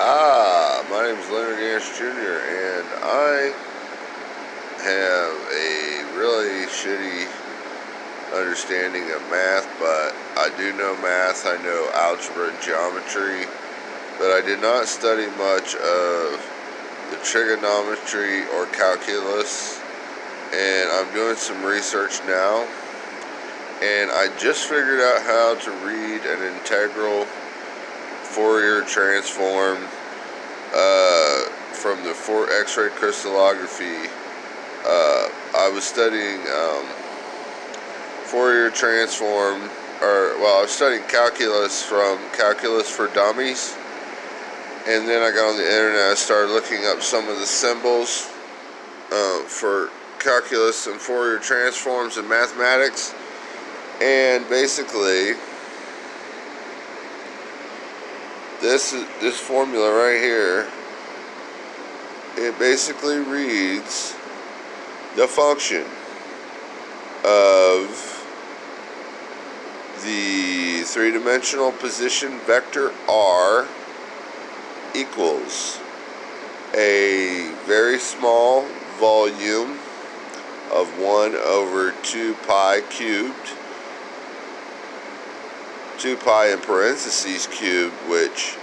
My name is Leonard Yash Jr. and I have a really shitty understanding of math, but I do know math. I know algebra and geometry, but I did not study much of the trigonometry or calculus, and I'm doing some research now, and I just figured out how to read an integral Fourier Transform from the Xray Crystallography. I was studying Fourier Transform, I was studying calculus from Calculus for Dummies, and then I got on the internet. I started looking up some of the symbols for calculus and Fourier transforms and mathematics, and basically this formula right here, it basically reads the function of the three-dimensional position vector r equals a very small volume of 1 over 2 pi cubed, 2 pi in parentheses cubed, which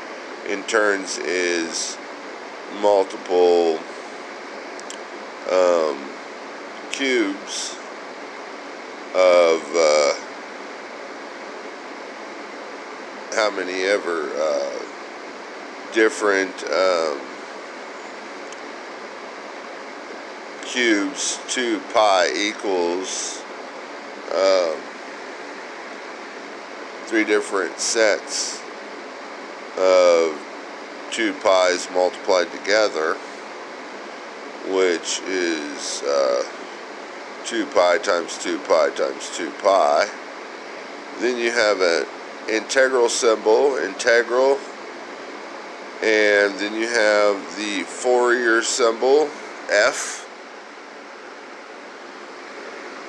in turns is multiple cubes of how many ever different cubes. 2 pi equals 3 different sets of 2 pi's multiplied together, which is 2 pi times 2 pi times 2 pi. Then you have an integral symbol, integral, and then you have the Fourier symbol, F,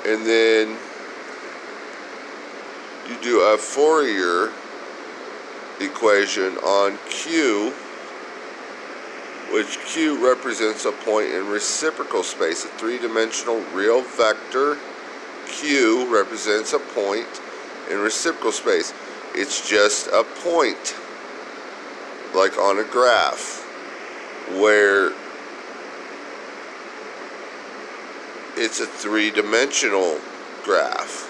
and then you do a Fourier equation on Q, which Q represents a point in reciprocal space, a three-dimensional real vector. Q represents a point in reciprocal space. It's just a point, like on a graph, where it's a three-dimensional graph.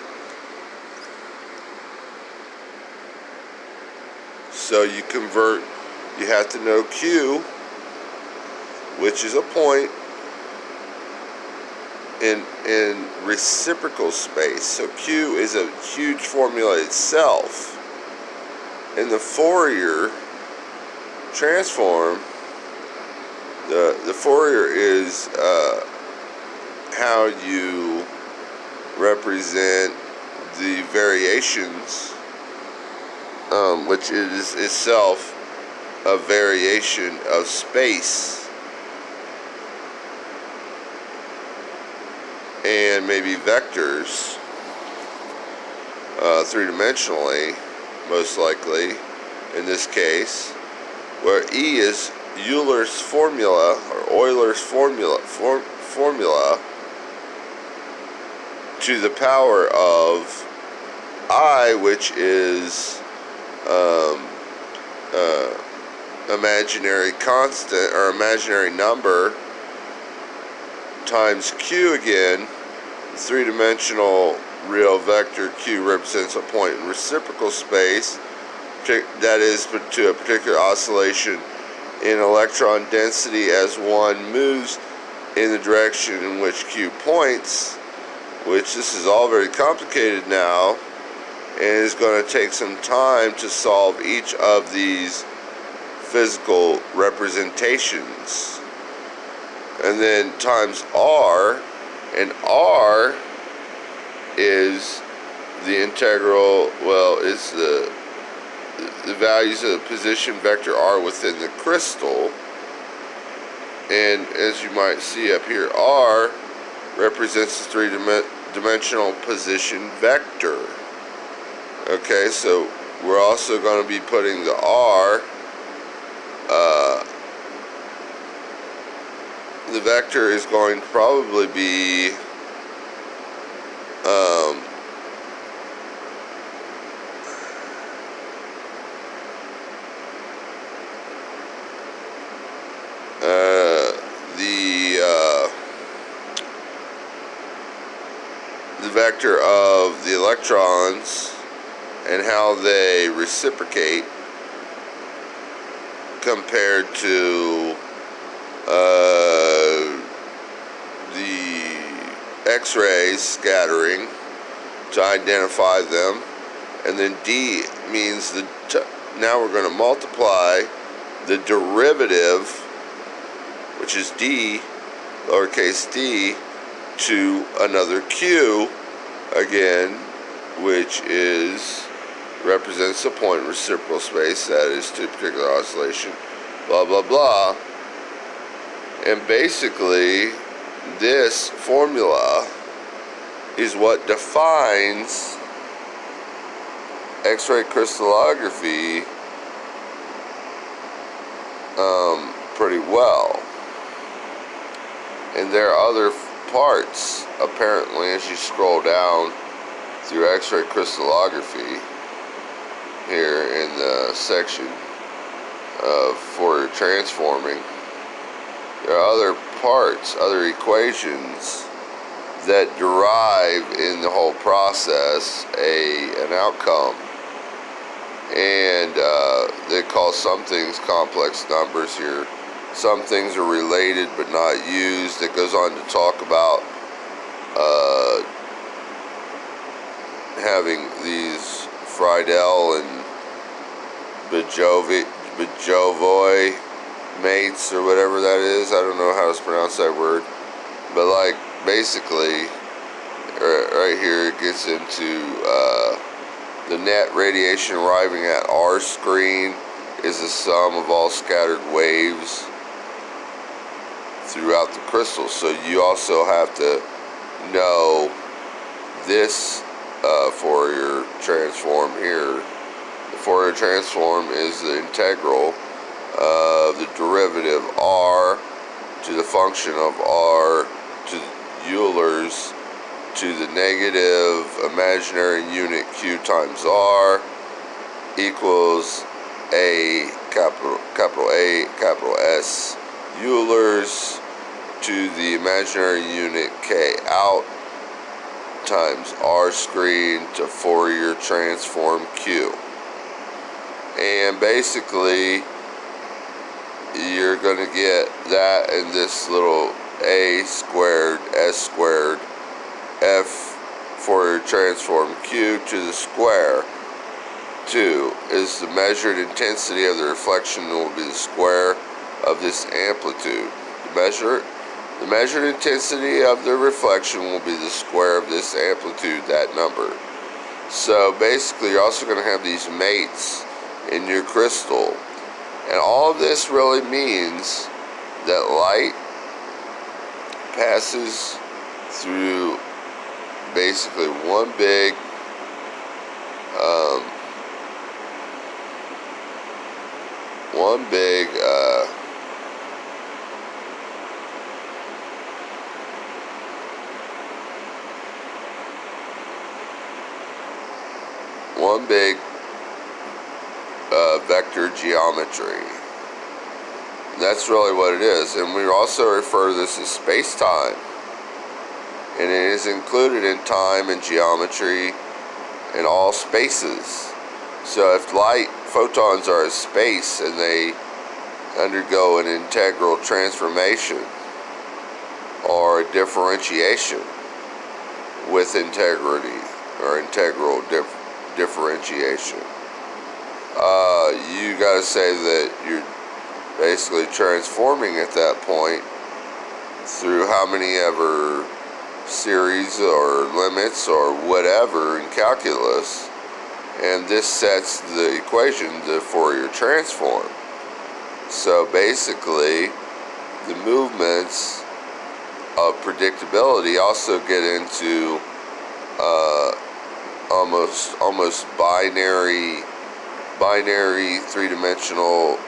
So you have to know Q, which is a point in reciprocal space. So Q is a huge formula itself. In the Fourier transform, the Fourier is how you represent the variations, which is itself a variation of space, and maybe vectors, three-dimensionally, most likely, in this case, where E is Euler's formula, or Euler's formula to the power of I, which is imaginary constant, or imaginary number, times Q again, three-dimensional real vector. Q represents a point in reciprocal space, that is to a particular oscillation in electron density as one moves in the direction in which Q points, which this is all very complicated now, and it's going to take some time to solve each of these physical representations. And then times R, and R is the integral, is the values of the position vector R within the crystal. And as you might see up here, R represents the three-dimensional position vector. Okay, so we're also going to be putting the R vector is going to probably be the vector of the electrons and how they reciprocate compared to the X-rays scattering to identify them. And then D means now we're going to multiply the derivative, which is D, lowercase d, to another Q, again, which represents a point in reciprocal space, that is to a particular oscillation, blah, blah, blah. And basically, this formula is what defines X-ray crystallography pretty well. And there are other parts, apparently, as you scroll down through X-ray crystallography here in the section of Fourier transforming. There are other parts, other equations that derive in the whole process an outcome. And they call some things complex numbers here. Some things are related but not used. It goes on to talk about having these Friedel and Bajovoi mates or whatever that is. I don't know how to pronounce that word. But like basically right here it gets into the net radiation arriving at our screen is the sum of all scattered waves throughout the crystal. So you also have to know this Fourier transform here. The Fourier transform is the integral of the derivative r to the function of r to Euler's to the negative imaginary unit q times r equals a capital A capital S Euler's to the imaginary unit k out times r screen to Fourier transform q. And basically you're going to get that in this little a squared s squared f Fourier transform q to the square. 2 is the measured intensity of the reflection will be the square of this amplitude. The measured intensity of the reflection will be the square of this amplitude, that number. So basically you're also going to have these mates in your crystal. And all of this really means that light passes through basically one big vector geometry. That's really what it is. And we also refer to this as space-time. And it is included in time and geometry in all spaces. So if photons are a space and they undergo an integral transformation or a differentiation with integrity or integral differentiation, you got to say that you're basically transforming at that point through how many ever series or limits or whatever in calculus, and this sets the equation, the Fourier transform. So basically the movements of predictability also get into almost binary three-dimensional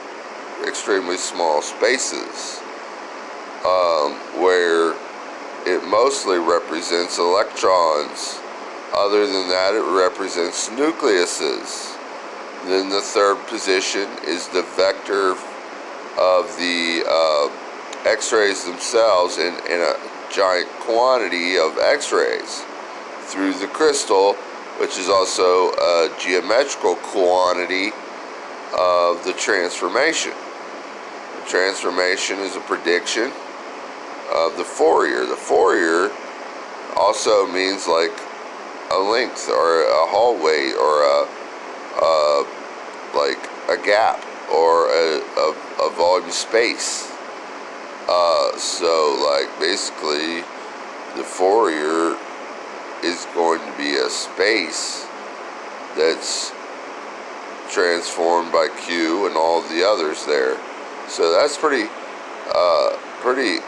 extremely small spaces. where it mostly represents electrons. Other than that, it represents nucleuses. Then the third position is the vector of the X-rays themselves in a giant quantity of X-rays through the crystal, which is also a geometrical quantity of the transformation. The transformation is a prediction of the Fourier. The Fourier also means like a length or a hallway or like a gap or a volume space. So like basically the Fourier is going to be a space that's transformed by Q and all the others there. So that's pretty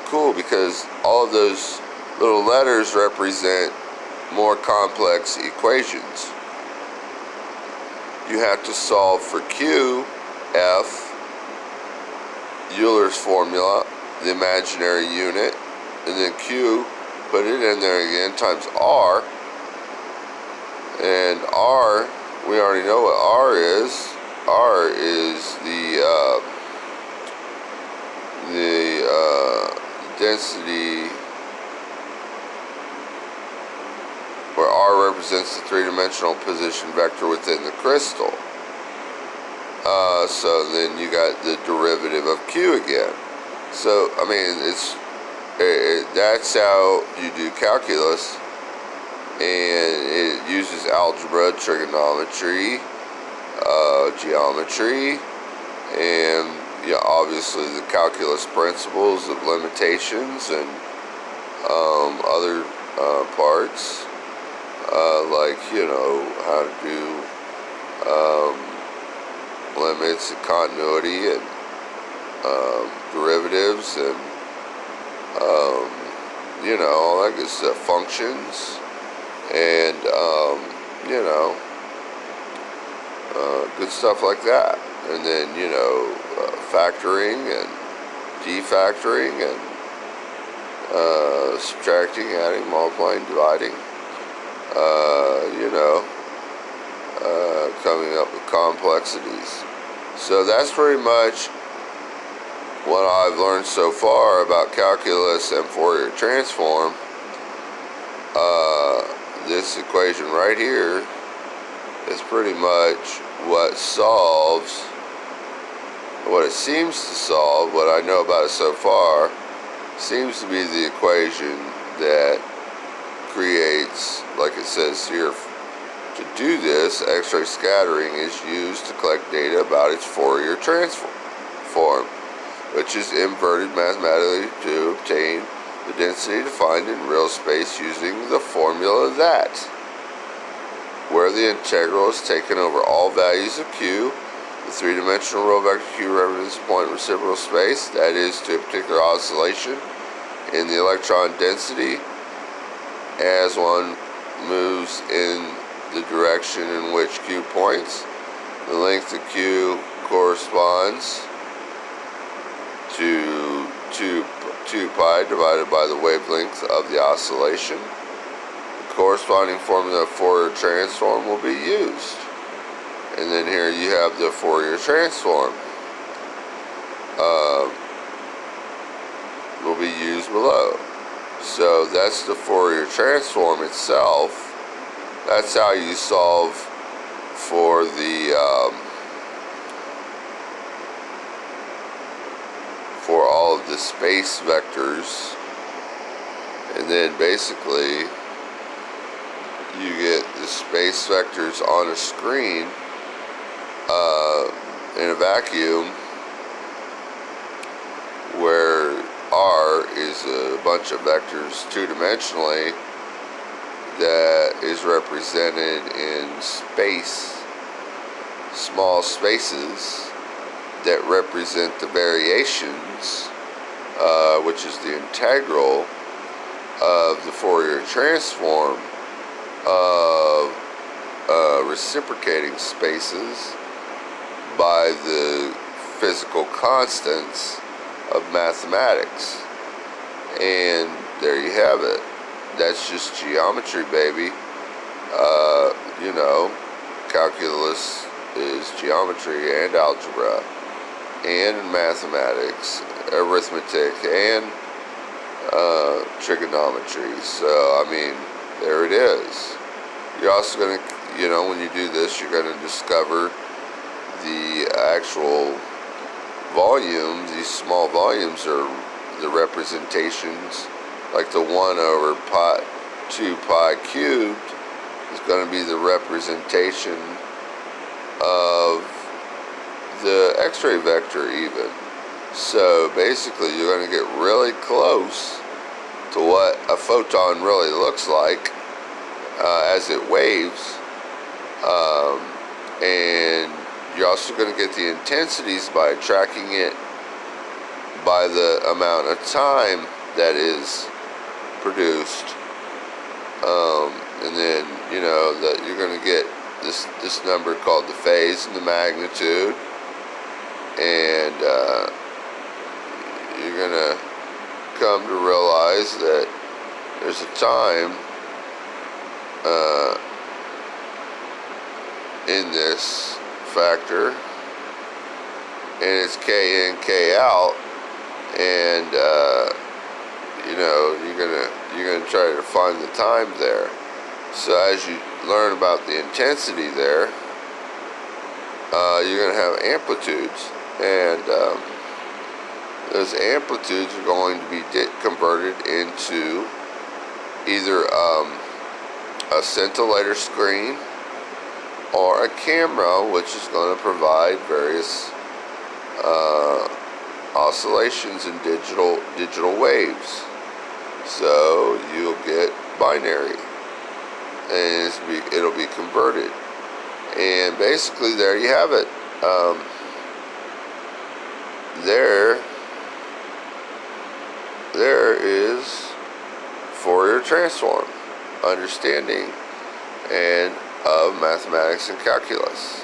cool, because all of those little letters represent more complex equations. You have to solve for Q, F, Euler's formula, the imaginary unit, and then Q, put it in there again, times R. And R, we already know what R is. R is the density, where R represents the three-dimensional position vector within the crystal. So then you got the derivative of Q again. So, I mean, that's how you do calculus, and it uses algebra, trigonometry, geometry, and obviously the calculus principles of limitations and other parts, like how to do limits and continuity and derivatives and all that good stuff, functions, and good stuff like that. And then factoring and defactoring and subtracting, adding, multiplying, dividing, coming up with complexities. So that's pretty much what I've learned so far about calculus and Fourier transform. This equation right here is pretty much what solves, what it seems to solve, what I know about it so far, seems to be the equation that creates, like it says here, to do this, X-ray scattering is used to collect data about its Fourier transform, which is inverted mathematically to obtain the density defined in real space using the formula that, where the integral is taken over all values of Q, the three-dimensional real vector Q represents a point in reciprocal space, that is, to a particular oscillation in the electron density as one moves in the direction in which Q points. The length of Q corresponds to 2 pi divided by the wavelength of the oscillation. The corresponding formula of Fourier transform will be used. And then here you have the Fourier transform will be used below. So that's the Fourier transform itself. That's how you solve for the for all of the space vectors, and then basically you get the space vectors on a screen in a vacuum, where R is a bunch of vectors two-dimensionally that is represented in space, small spaces that represent the variations, which is the integral of the Fourier transform of reciprocating spaces by the physical constants of mathematics. And there you have it. That's just geometry, baby. You know, calculus is geometry and algebra and mathematics, arithmetic, and trigonometry. So, I mean, there it is. You're also going to, you know, when you do this, you're going to discover the actual volume. These small volumes are the representations, like the 1/2 pi cubed is going to be the representation of the X-ray vector even. So basically you're going to get really close to what a photon really looks like as it waves, and you're also going to get the intensities by tracking it by the amount of time that is produced, and then you know that you're going to get this number called the phase and the magnitude, and you're going to come to realize that there's a time in this factor, and it's K in, K out, and you know, you're gonna try to find the time there. So as you learn about the intensity there, you're gonna have amplitudes, and those amplitudes are going to be converted into either a scintillator screen or a camera, which is going to provide various oscillations in digital waves. So you'll get binary, and it'll be converted. And basically, there you have it. There is Fourier transform, understanding and of mathematics and calculus.